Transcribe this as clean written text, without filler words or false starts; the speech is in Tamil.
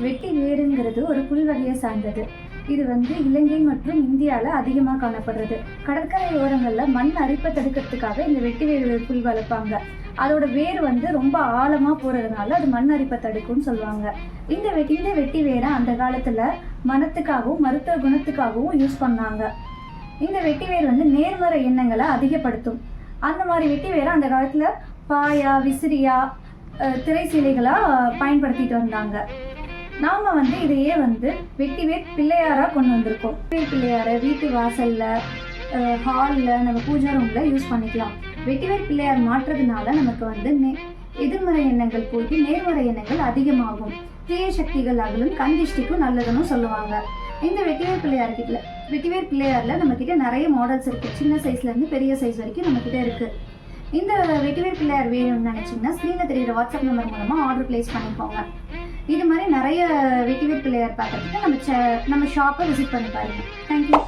வெட்டி வேருங்கிறது ஒரு புல் வகையை சார்ந்தது. இது இலங்கை மற்றும் இந்தியாவில் அதிகமாக காணப்படுறது. கடற்கரை ஓரங்களில் மண் அரிப்பை தடுக்கிறதுக்காக இந்த வெட்டி வேறு புல் வளர்ப்பாங்க. அதோட வேர் ரொம்ப ஆழமாக போகிறதுனால அது மண் அரிப்பை தடுக்கும்னு சொல்லுவாங்க. இந்த வெட்டி வேரை அந்த காலத்தில் மனத்துக்காகவும் மருத்துவ குணத்துக்காகவும் யூஸ் பண்ணாங்க. இந்த வெட்டி வேர் நேர்மறை எண்ணங்களை அதிகப்படுத்தும். அந்த மாதிரி வெட்டி வேரை அந்த காலத்தில் பாயா, விசிறியா, திரை சீலைகளாக பயன்படுத்திட்டு வந்தாங்க. நாம் இதையே வெட்டிவேர் பிள்ளையாராக கொண்டு வந்திருக்கோம். பிள்ளையாரை வீட்டு வாசலில், ஹாலில், நம்ம பூஜா ரூமில் யூஸ் பண்ணிக்கலாம். வெட்டிவேர் பிள்ளையார் மாற்றுறதுனால நமக்கு எதிர்மறை எண்ணங்கள் போயிட்டு நேர்மறை எண்ணங்கள் அதிகமாகும். தீய சக்திகள் அகலும், கந்திஷ்டிக்கும் நல்லதுன்னு சொல்லுவாங்க. இந்த வெட்டிவேர் பிள்ளையாரில் நம்மக்கிட்ட நிறைய மாடல்ஸ் இருக்குது. சின்ன சைஸ்லேருந்து பெரிய சைஸ் வரைக்கும் நம்மக்கிட்ட இருக்குது. இந்த வெட்டிவேர் பிள்ளையார் வேணும்னு நினச்சிங்கன்னா ஸ்க்ரீனில் தெரிகிற வாட்ஸ்அப் நம்பர் மூலமாக ஆர்டர் ப்ளேஸ் பண்ணிக்கோங்க. இது மாதிரி நிறைய வெட்டிவேர் பிள்ளையார் பார்க்கறதுக்கு நம்ம ஷாப்பை விசிட் பண்ணி பாருங்கள். தேங்க்யூ.